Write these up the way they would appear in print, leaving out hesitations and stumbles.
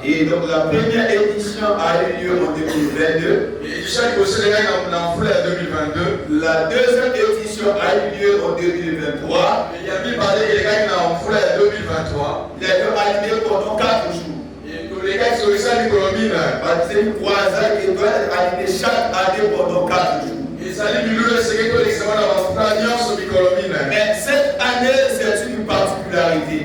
Et donc la première édition a eu lieu en 2022. La deuxième édition a eu lieu en 2023. Il a été animé pendant 4 jours. C'est une croisade qui doit être animée chaque année pendant 4 jours. Mais cette année, c'est une particularité.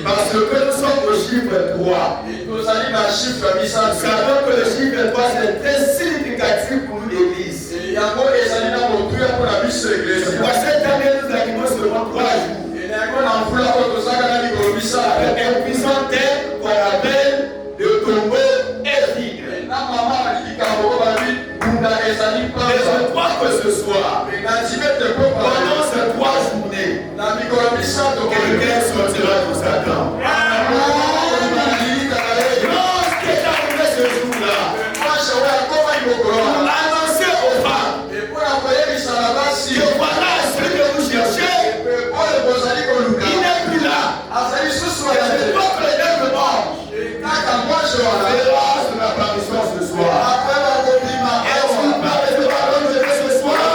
Parce que nous sommes au chiffre 3. Nous savons que le chiffre 3 c'est très significatif pour l'église. Cette année, nous animons seulement 3 jours. Avec un puissant thème qu'on appelle le tombeau est vide. Et je crois que ce soir, pendant ces 3 journées, quelqu'un sortira de Satan. Lorsqu'il est arrivé ce jour-là, annoncer aux femmes que voilà celui que vous cherchez, il n'est plus là. C'est pas que les deux mange. C'est l'apparition ce soir. Est-ce que vous parlez de parole de ce soir?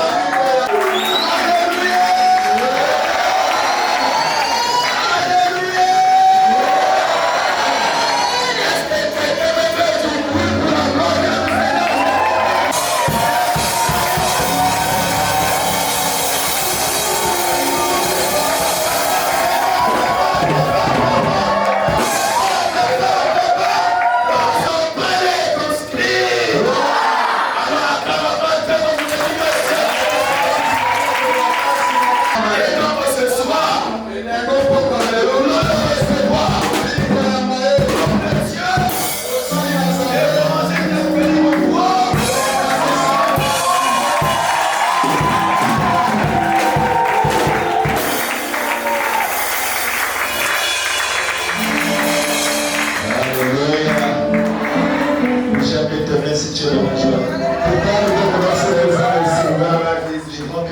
Alléluia!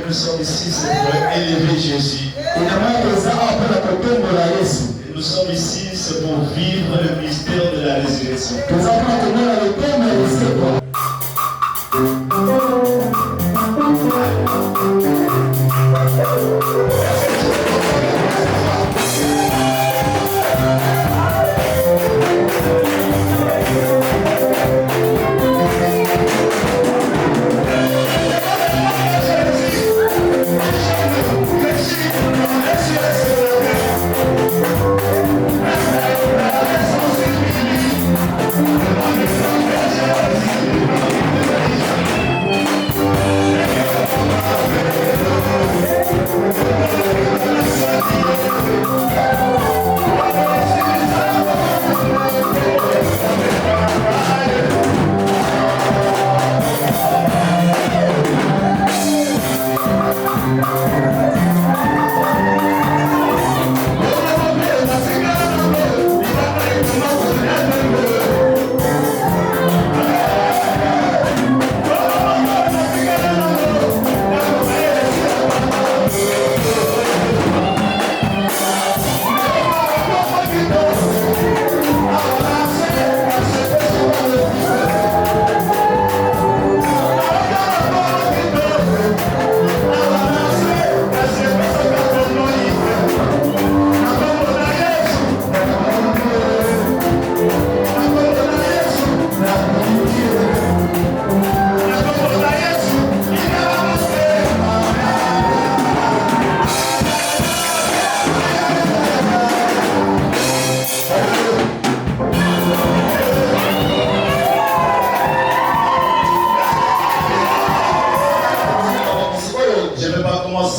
nous sommes ici, c'est pour élever Jésus. Et nous sommes ici, c'est pour vivre le mystère de la résurrection.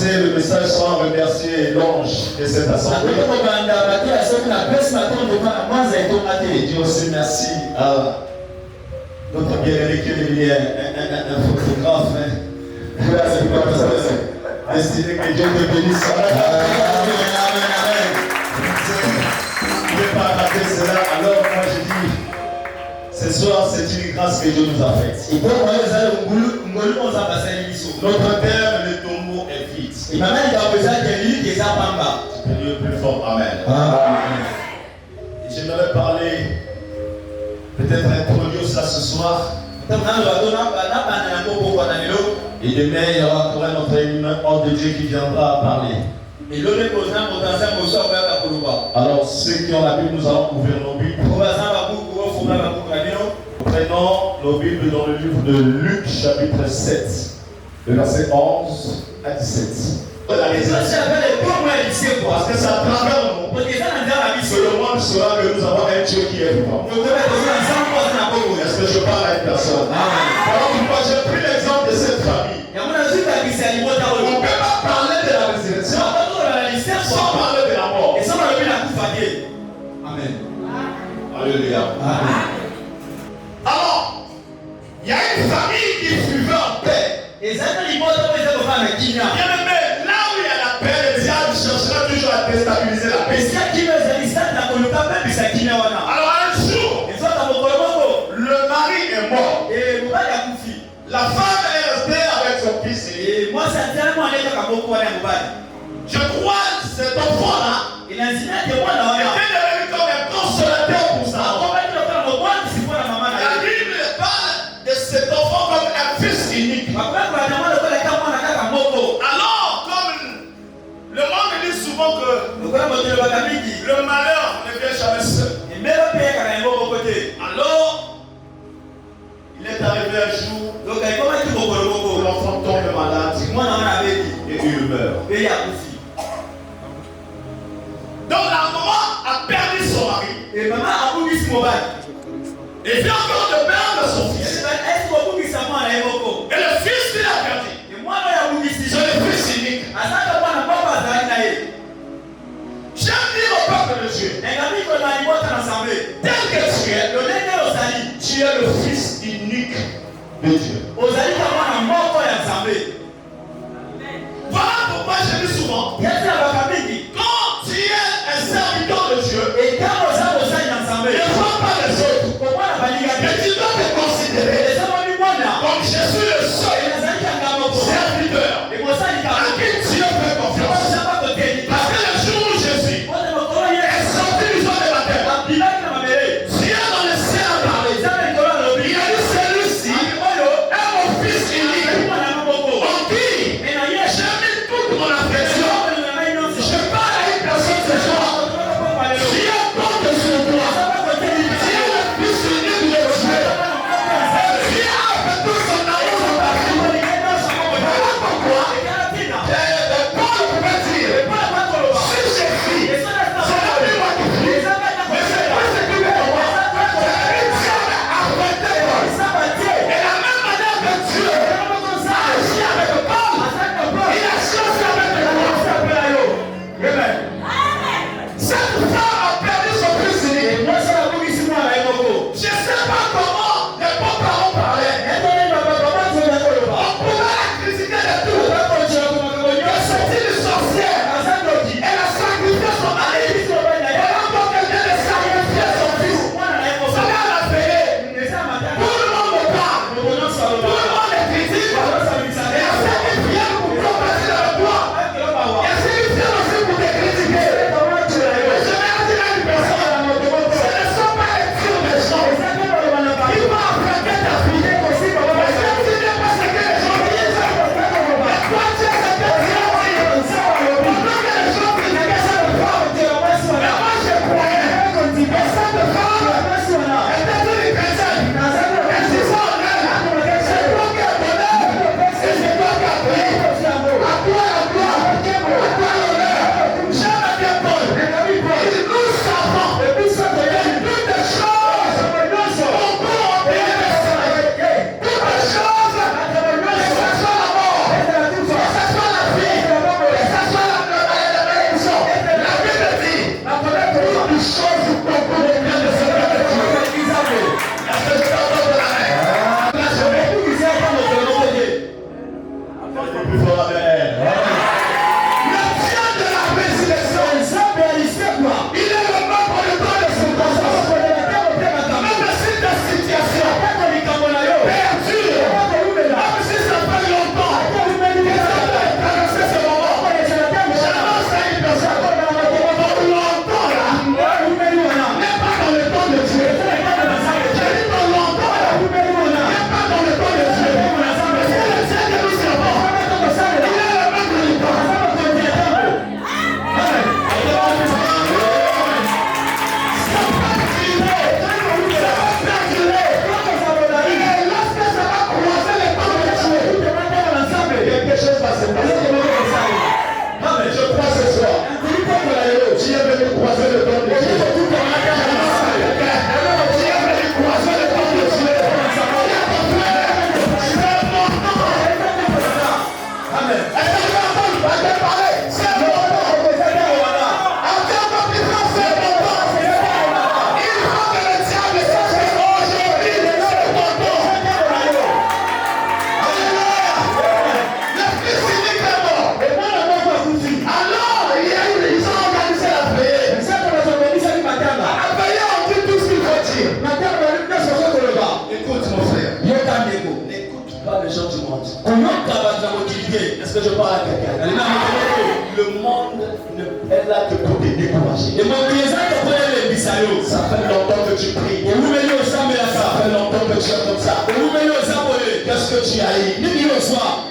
Le message sans remercier l'ange de cette assemblée. Dieu aussi merci à notre bien-aimé qui est un photographe. Destiné que Dieu te bénisse. Je ne vais pas rater cela. Alors moi je dis, ce soir c'est une grâce que Dieu nous a faite. Notre terre, le tombeau est vide. Tu peux dire plus fort Amen. J'aimerais parler, peut-être introduire ça ce soir. Et demain, il y aura encore un autre homme de Dieu qui viendra parler. Alors, ceux qui ont la Bible, nous allons ouvrir nos Bibles. Prenons nos Bibles dans le livre de Luc, chapitre 7, le verset 11 à 17. Parce que ça travers le monde que le monde saura que nous avons un Dieu qui est vivant. Est-ce que je parle à une personne? Alors pourquoi j'ai pris l'exemple de cette famille? On ne peut pas parler de la résurrection sans parler de la mort. Amen. Alléluia. Alors, il y a une famille qui vivait en paix. Bien aimé, là où il y a la paix, le diable cherchera toujours à déstabiliser la paix. Alors un jour, le mari est mort. La femme est restée avec son fils. Je crois que cet enfant-là était devenu comme un consolateur pour ça. La Bible parle de cet enfant comme un fils unique. Alors, comme le monde dit souvent que le malheur ne vient jamais seul. Alors, il est arrivé un jour, l'enfant tombe malade et il meurt. Donc la maman a perdu son mari. Et vient encore de perdre son fils. Et le fils qu'il a perdu, c'est le fils unique. J'aime dire au peuple de Dieu, tel que tu es le fils unique de Dieu. Voilà pourquoi je dis souvent, quand tu es un serviteur de Dieu, ne vois pas les autres, mais tu dois te considérer comme je suis le seul serviteur. fort, amen. Le Dieu de la résurrection, il est le même pour le temps de circonstance. Même si ta situation perdure, même si ça fait longtemps que tu as traversé ce moment, j'annonce à une personne, pour longtemps là, n'est pas dans le temps de Dieu. J'ai dit pour longtemps là, n'est pas dans le temps de Dieu. Parce que le Dieu que nous servons, il est le même pour le temps. Quelque chose va se passer. Amen. Je crois ce soir. Dieu veut nous croiser le temps de Dieu. Dieu veut nous croiser le temps de Dieu. Amen. Est-ce que tu vas parler? C'est bon. Est-ce que je parle à quelqu'un? Le monde est là que pour te décourager. Ça fait longtemps que tu pries. Ça fait longtemps que tu es comme ça. Qu'est-ce que tu as eu?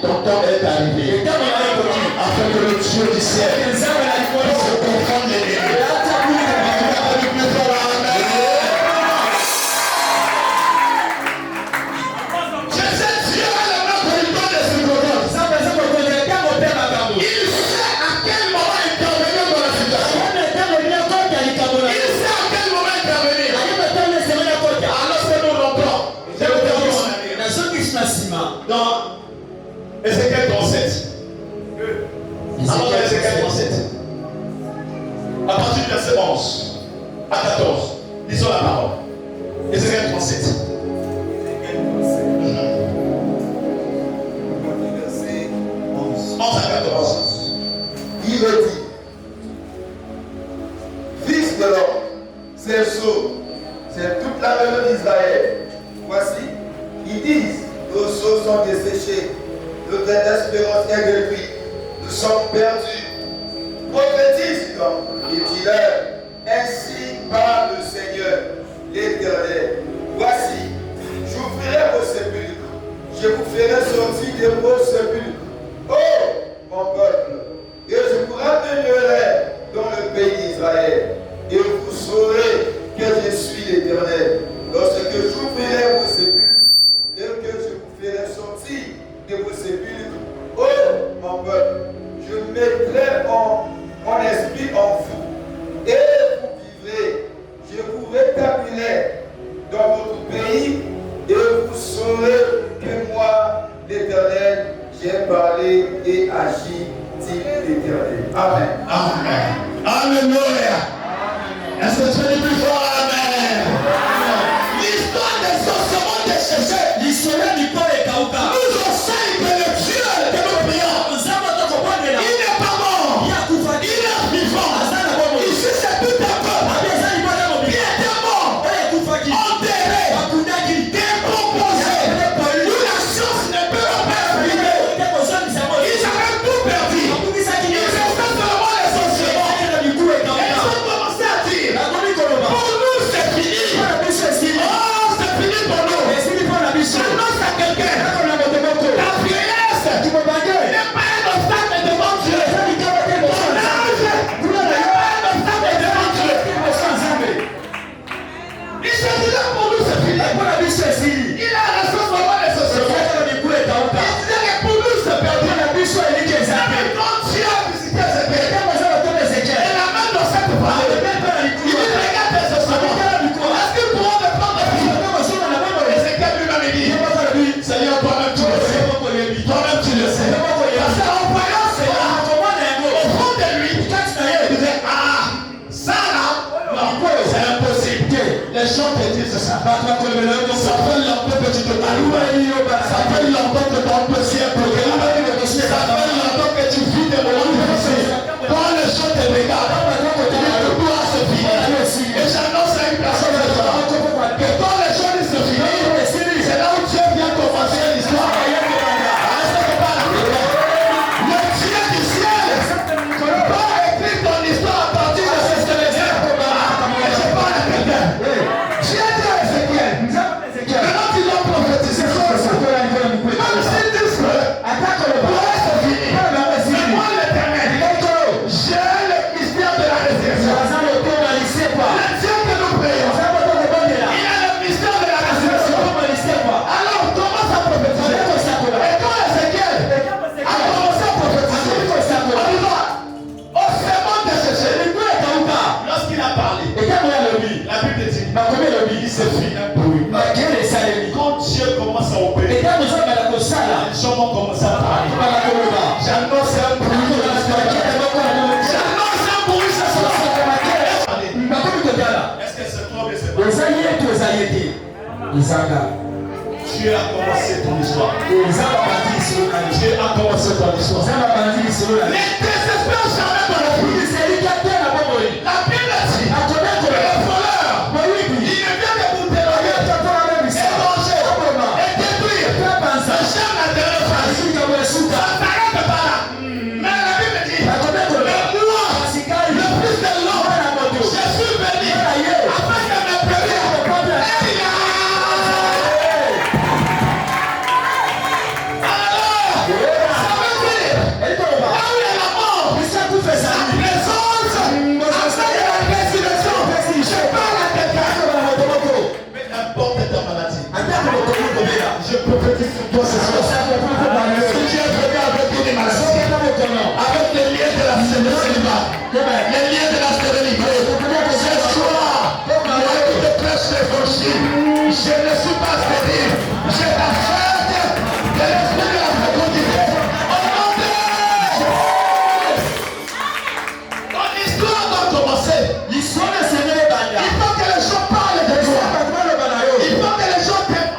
Ton temps est arrivé. Afin que le Dieu du ciel se confronte les deux. Dans Ézéchiel 37. Ézéchiel 37. À partir du verset 11 à 14. Lisons la parole. Ézéchiel 37. Verset 11 à 14. Il me dit, fils de l'homme, c'est chaud, c'est toute la maison d'Israël. Voici, ils disent, nos choses sont desséchées, notre espérance est réduite, nous sommes perdus. Prophétise donc, et dis-leur, ainsi parle le Seigneur, l'Éternel. Voici, j'ouvrirai vos sépulcres, je vous ferai sortir de vos sépulcres. Oh, mon peuple, et je vous ramènerai dans le pays d'Israël, et vous saurez que je suis l'Éternel, lorsque j'ouvrirai vos sépulcres, et que je vous ferai sortir de vos sépulcres. Oh, mon peuple, je mettrai mon esprit en vous, et vous vivrez. Je vous rétablirai dans votre pays, et vous saurez que moi, l'Éternel, j'ai parlé et agi, dit l'Éternel. Amen. Amen. Alléluia. Est-ce que tu es plus fort? Amen. L'histoire des ossements desséchés nous enseigne que le Dieu que nous prions, il n'est pas mort, il est vivant. Ici c'est tout un peuple qui était mort, enterré, décomposé, où la science ne peut pas expliquer. Ils avaient tout perdu. Ils restaient seulement les ossements. Et ils ont commencé à dire, pour nous c'est fini. Oh, c'est fini pour nous. Annonce à quelqu'un, ta vieillesse n'est pas un obstacle devant Dieu. Ton âge n'est pas un obstacle devant Dieu. Il se disait pour nous c'est fini. Il a raison vraiment les sociétés. Il disait que pour nous c'est perdu. Mais quand Dieu a visité Ézéchiel, et la main dans cette parole, il dit regarde tes ossements. Est-ce qu'ils pourront me prendre vie? Ézéchiel lui-même dit, Seigneur, toi-même tu le sais. Toi-même tu le sais. Parce qu'en voyant cela, au fond de lui, il disait, ah, ça là, non, c'est impossible. Les gens te disent ça. Ça fait longtemps que tu te maries. Ça fait longtemps que ton dossier est bloqué. Ça fait Dieu a commencé ton histoire. Dieu a commencé ton histoire. Ne désespère jamais dans la vie. La Bible dit que le voleur, il ne vient que pour déroger, étranger, et détruire. J'aime la dernière phrase. Ça ne s'arrête pas là. Mais la Bible dit, mais moi, le Fils de l'homme, je suis venu afin de me prévenir. Je prophétise sur toi ce soir. Si tu es venu avec une maladie, avec les liens de la célibat, les liens de la stérilité, ce soir, tu te prêches l'évangile. Je ne suis pas stérile. Je t'achète de l'esprit de la fécondité. Au nom de Jésus. Ton histoire doit commencer. Il faut que les gens parlent de toi. Il faut que les gens t'aiment.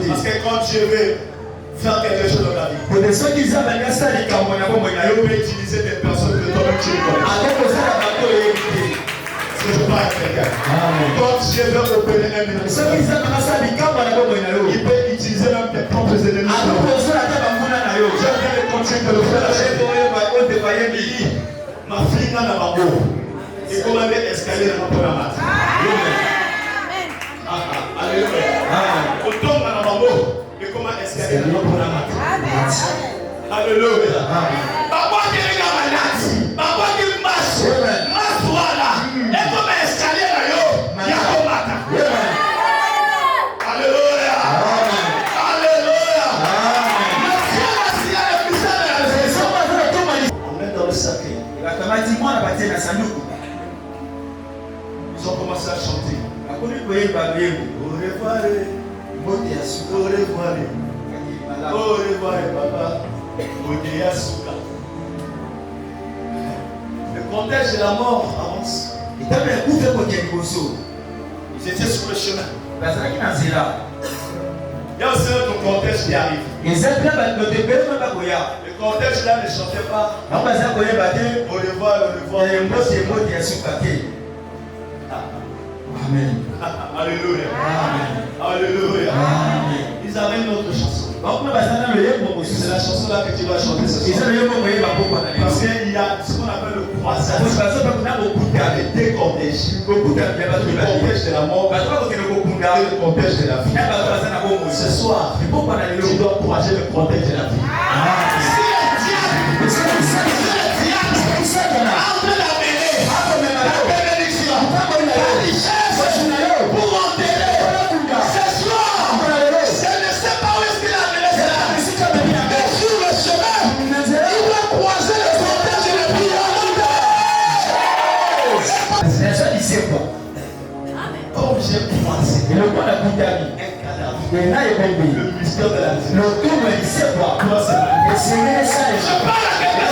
Parce que quand Dieu veut faire quelque chose dans ta vie, il peut utiliser des personnes que toi-même tu connais. Est-ce que je parle à quelqu'un? Quand Dieu veut opérer un ministère, il peut utiliser même tes propres ennemis. Je viens de continuer de le faire. Ma fille n'a pas beau. Et comment elle est escalier dans ma programme. Alléluia. On tombe dans la mambo. Et comment escalier dans ma programme. Alléluia. Papa qui est dans ma natte. Papa qui marche. Marche voilà. Et comment escalier dans yo. Yakomata. Alléluia. Alléluia. On est dans le sacré. Ils ont commencé à chanter. Au revoir, papa. Le cortège de la mort avance. Ils étaient sur le chemin. Il y a aussi un autre cortège qui arrive. Le cortège là ne chantait pas. Au revoir, Amen. Alléluia. Amen. Alléluia. Amen. Ils avaient une autre chanson. C'est la chanson là que tu vas chanter ce soir. Parce qu'il y a ce qu'on appelle le croisade. Il y a les deux cortèges. Le cortège de la mort et le cortège de la vie. Ce soir, tu dois encourager le cortège de la vie. Pour enterrer ce soir, je ne sais pas où est-ce qu'il a amené cela. Mais sur le chemin, il va croiser le cortège et le prière. Comme j'ai croisé un cadavre, le mystère de la vie. Je parle à quelqu'un.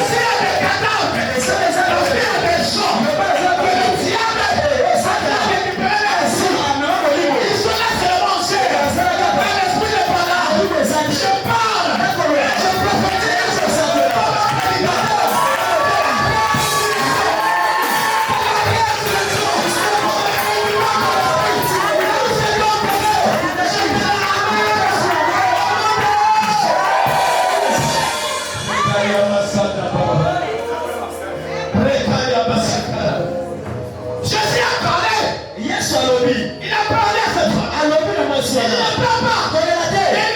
C'est un cadavre. C'est des gens.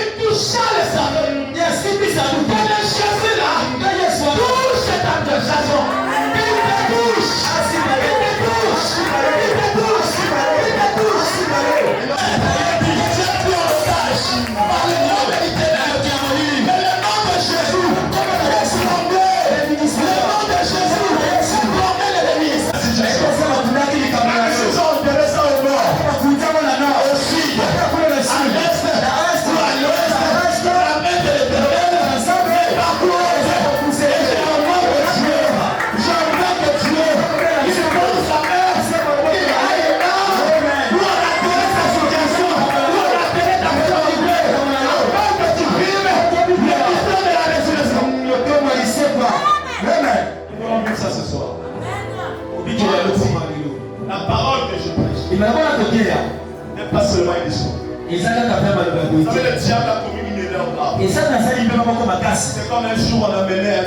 Il toucha le salon. manifestation. Il te touche. Il te touche. Il te touche. Il te touche. Il est pris en otage par le nom de l'Éternel qui a mouru. Mais le nom de Jésus, comme le reste l'anglais, le nom de Jésus, c'est blâmer l'ennemi. La maison intéressante au nord, au sud, à l'est, à l'ouest, la main de l'Éternel est parcourue. Ça ce soir. La parole que je prêche n'est pas seulement une histoire. Vous savez, le diable a commis une erreur grave. C'est comme un jour on a mené un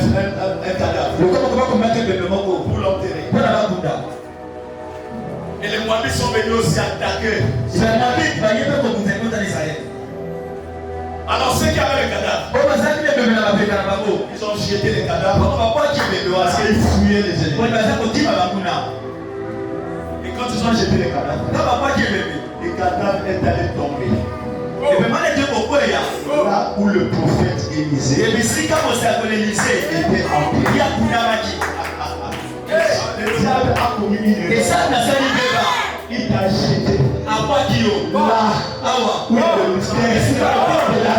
cadavre pour l'enterrer. Et les Moabites sont venus aussi attaquer. Alors ceux qui avaient le cadavre, ils ont jeté les cadavres parce qu'ils fouillaient les ennemis. Et quand ils ont jeté les cadavres est allé tomber. Là où le prophète Élisée était enterré. Le diable a commis une erreur. Il t'a jeté là où le mystère de la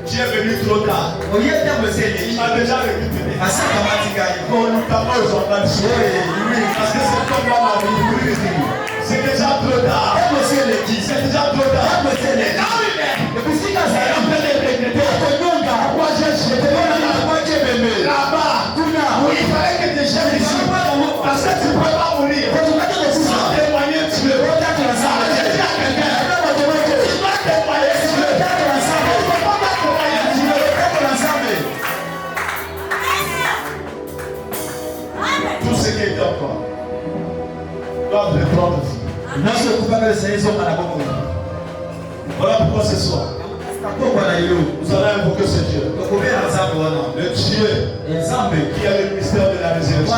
Tu es venu trop tard. Il m'a déjà récupéré. Notamment aux enfants. Parce que c'est comme dans ma vie. C'est déjà trop tard. C'est déjà trop tard. Et là où il est, en train de regretter. Pourquoi j'ai jeté là-bas, où il fallait que tu jettes ici. Parce que tu ne peux pas mourir. Sans témoigner Dieu. Tu dois témoigner Dieu. Tout ce qui est en toi doit le prendre. Voilà pourquoi ce soir nous allons invoquer ce Dieu. Le Dieu qui a le mystère de la résurrection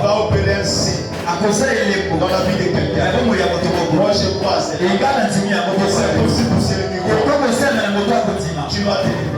va opérer ainsi dans la vie de quelqu'un. Moi je crois à c'est possible pour ce niveau. Tu vas t'aider.